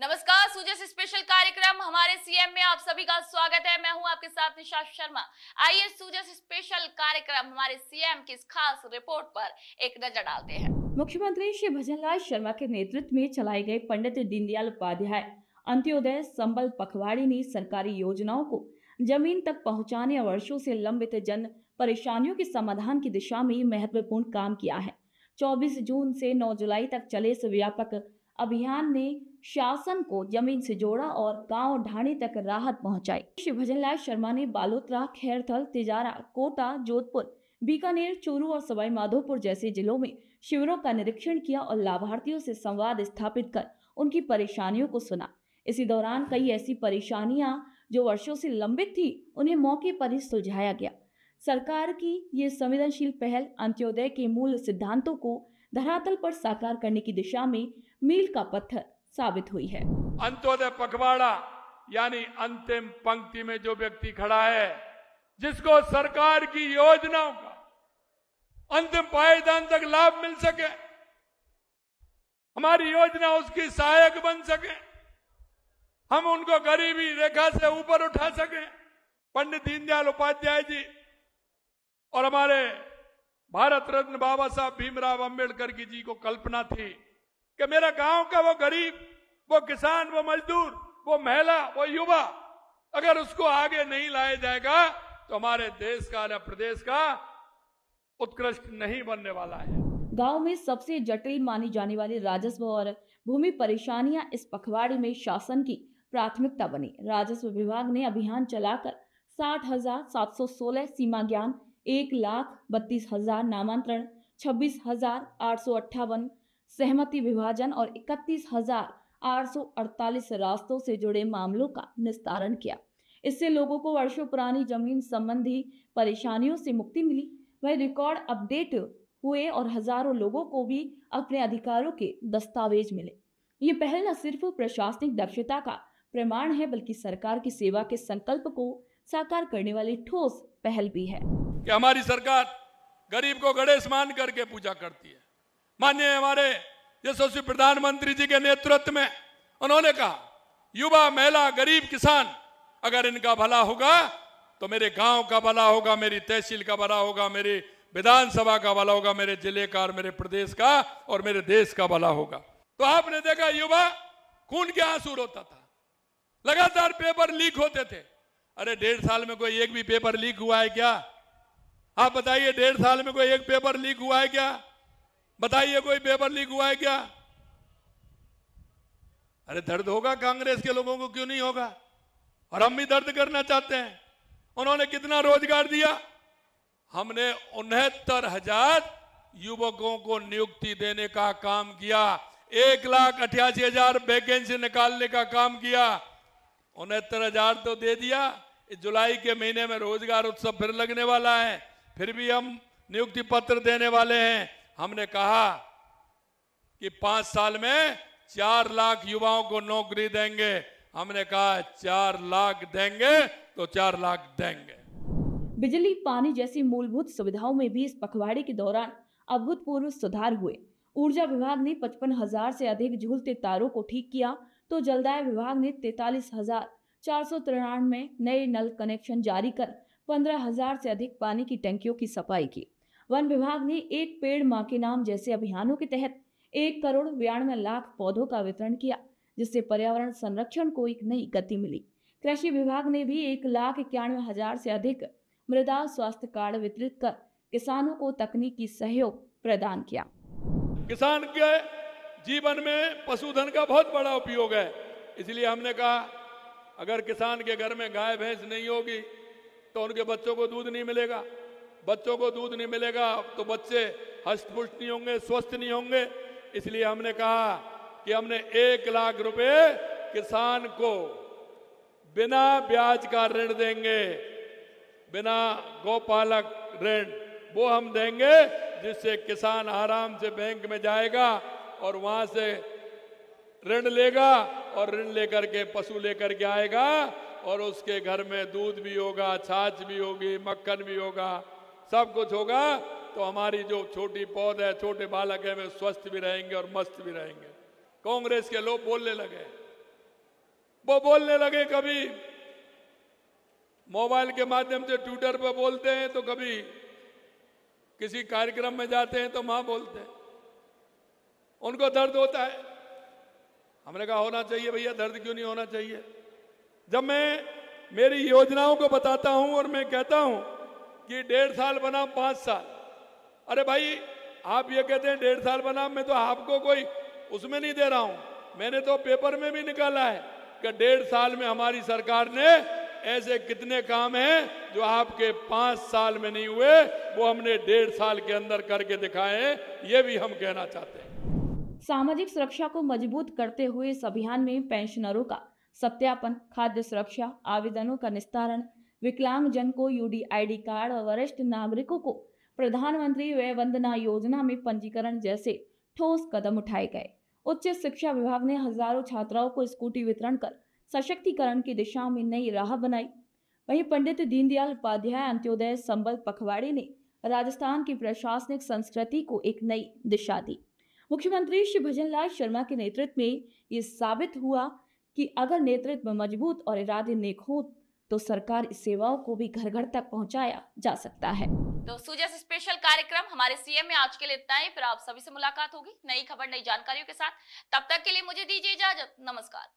नमस्कार, सूजस स्पेशल कार्यक्रम हमारे सीएम में आप सभी का स्वागत है। मैं हूं आपके साथ निशा शर्मा। आइए सूजस स्पेशल कार्यक्रम हमारे सीएम की इस खास रिपोर्ट पर एक नजर डालते हैं। मुख्यमंत्री श्री भजनलाल शर्मा के नेतृत्व में चलाई गई पंडित दीनदयाल उपाध्याय अंत्योदय संबल पखवाड़ी ने सरकारी योजनाओं को जमीन तक पहुंचाने और वर्षों से लंबित जन परेशानियों के समाधान की दिशा में महत्वपूर्ण काम किया है। 24 जून से 9 जुलाई तक चले इस व्यापक अभियान ने शासन को जमीन से जोड़ा और गांव ढाणी तक राहत पहुंचाई। श्री भजनलाल शर्मा ने बालोतरा, खैरथल, तिजारा, कोटा, जोधपुर, बीकानेर, चूरू और सवाई माधोपुर जैसे जिलों में शिविरों का निरीक्षण किया और लाभार्थियों से संवाद स्थापित कर उनकी परेशानियों को सुना। इसी दौरान कई ऐसी परेशानियां जो वर्षों से लंबित थी, उन्हें मौके पर ही सुलझाया गया। सरकार की ये संवेदनशील पहल अंत्योदय के मूल सिद्धांतों को धरातल पर साकार करने की दिशा में मील का पत्थर साबित हुई है। अंत्योदय पखवाड़ा यानी अंतिम पंक्ति में जो व्यक्ति खड़ा है, जिसको सरकार की योजनाओं का अंतिम पायदान तक लाभ मिल सके, हमारी योजना उसकी सहायक बन सके, हम उनको गरीबी रेखा से ऊपर उठा सके। पंडित दीनदयाल उपाध्याय जी और हमारे भारत रत्न बाबा साहब भीमराव अंबेडकर जी को कल्पना थी कि मेरा गांव का वो गरीब, वो किसान, वो मजदूर, वो महिला, वो युवा, अगर उसको आगे नहीं लाया जाएगा तो हमारे देश का या प्रदेश का उत्कृष्ट नहीं बनने वाला है। गांव में सबसे जटिल मानी जाने वाली राजस्व और भूमि परेशानियां इस पखवाड़े में शासन की प्राथमिकता बनी। राजस्व विभाग ने अभियान चलाकर 60,716 सीमा ज्ञान, 1,32,000 नामांतरण, 26,858 सहमति विभाजन और 31,848 रास्तों से जुड़े मामलों का निस्तारण किया। इससे लोगों को वर्षों पुरानी जमीन संबंधी परेशानियों से मुक्ति मिली। वह रिकॉर्ड अपडेट हुए और हजारों लोगों को भी अपने अधिकारों के दस्तावेज मिले। ये पहल न सिर्फ प्रशासनिक दक्षता का प्रमाण है, बल्कि सरकार की सेवा के संकल्प को साकार करने वाली ठोस पहल भी है। कि हमारी सरकार गरीब को गणेश मान करके पूजा करती है। माननीय हमारे यशस्वी प्रधानमंत्री जी के नेतृत्व में उन्होंने कहा, युवा, महिला, गरीब, किसान, अगर इनका भला होगा तो मेरे गांव का भला होगा, मेरी तहसील का भला होगा, मेरी विधानसभा का भला होगा, मेरे जिले का और मेरे प्रदेश का और मेरे देश का भला होगा। तो आपने देखा युवा खून के आंसू रोता था, लगातार पेपर लीक होते थे। अरे 1.5 साल में कोई एक भी पेपर लीक हुआ है क्या? आप बताइए, 1.5 साल में कोई एक पेपर लीक हुआ है क्या? बताइए, कोई पेपर लीक हुआ है क्या? अरे दर्द होगा कांग्रेस के लोगों को, क्यों नहीं होगा? और हम भी दर्द करना चाहते हैं। उन्होंने कितना रोजगार दिया? हमने 69,000 युवकों को नियुक्ति देने का काम किया, 1,88,000 वैकेंसी निकालने का काम किया। 69,000 तो दे दिया। इस जुलाई के महीने में रोजगार उत्सव फिर लगने वाला है, फिर भी हम नियुक्ति पत्र देने वाले हैं। हमने कहा कि 5 साल में 4 लाख युवाओं को नौकरी देंगे। हमने कहा 4 लाख देंगे तो 4 लाख देंगे। बिजली, पानी जैसी मूलभूत सुविधाओं में भी इस पखवाड़े के दौरान अभूतपूर्व सुधार हुए। ऊर्जा विभाग ने 55,000 से अधिक झूलते तारों को ठीक किया, तो जलदाय विभाग ने 43,493 नए नल कनेक्शन जारी कर 15,000 से अधिक पानी की टंकियों की सफाई की। वन विभाग ने एक पेड़ मां के नाम जैसे अभियानों के तहत 1,92,00,000 पौधों का वितरण किया, जिससे पर्यावरण संरक्षण को एक नई गति मिली। कृषि विभाग ने भी 1,91,000 से अधिक मृदा स्वास्थ्य कार्ड वितरित कर किसानों को तकनीकी सहयोग प्रदान किया। किसान के जीवन में पशुधन का बहुत बड़ा उपयोग है, इसलिए हमने कहा अगर किसान के घर में गाय भैंस नहीं होगी तो उनके बच्चों को दूध नहीं मिलेगा। बच्चों को दूध नहीं मिलेगा तो बच्चे हष्ट पुष्ट नहीं होंगे, स्वस्थ नहीं होंगे। इसलिए हमने कहा कि हमने 1 लाख रुपए किसान को बिना ब्याज का ऋण देंगे, बिना गौपालक ऋण वो हम देंगे, जिससे किसान आराम से बैंक में जाएगा और वहां से ऋण लेगा और ऋण लेकर के पशु लेकर के आएगा और उसके घर में दूध भी होगा, छाछ भी होगी, मक्खन भी होगा, सब कुछ होगा। तो हमारी जो छोटी पौध है, छोटे बालक है, वे स्वस्थ भी रहेंगे और मस्त भी रहेंगे। कांग्रेस के लोग बोलने लगे वो बोलने लगे, कभी मोबाइल के माध्यम से ट्विटर पर बोलते हैं, तो कभी किसी कार्यक्रम में जाते हैं तो मां बोलते हैं। उनको दर्द होता है। हमने कहा होना चाहिए भैया, दर्द क्यों नहीं होना चाहिए। जब मैं मेरी योजनाओं को बताता हूं और मैं कहता हूं कि 1.5 साल बनाम 5 साल, अरे भाई आप ये कहते हैं 1.5 साल बनाम, मैं तो आपको कोई उसमें नहीं दे रहा हूं, मैंने तो पेपर में भी निकाला है कि 1.5 साल में हमारी सरकार ने ऐसे कितने काम हैं जो आपके 5 साल में नहीं हुए, वो हमने 1.5 साल के अंदर करके दिखाए हैं, ये भी हम कहना चाहते हैं। सामाजिक सुरक्षा को मजबूत करते हुए इस अभियान में पेंशनरों का सत्यापन, खाद्य सुरक्षा, आवेदनों का निस्तारण, विकलांगजन को यूडीआईडी कार्ड और वरिष्ठ नागरिकों को प्रधानमंत्री वय वंदना योजना में पंजीकरण जैसे ठोस कदम उठाए गए। उच्च शिक्षा विभाग ने हजारों छात्राओं को स्कूटी वितरण कर सशक्तिकरण की दिशा में नई राह बनाई। वहीं पंडित दीनदयाल उपाध्याय अंत्योदय संबल पखवाड़ी ने राजस्थान की प्रशासनिक संस्कृति को एक नई दिशा दी। मुख्यमंत्री श्री भजनलाल शर्मा के नेतृत्व में ये साबित हुआ कि अगर नेतृत्व मजबूत और इरादे नेक हो तो सरकारी सेवाओं को भी घर घर तक पहुंचाया जा सकता है। तो सुजस स्पेशल कार्यक्रम हमारे सीएम में आज के लिए इतना ही। फिर आप सभी से मुलाकात होगी नई खबर, नई जानकारियों के साथ। तब तक के लिए मुझे दीजिए इजाजत। नमस्कार।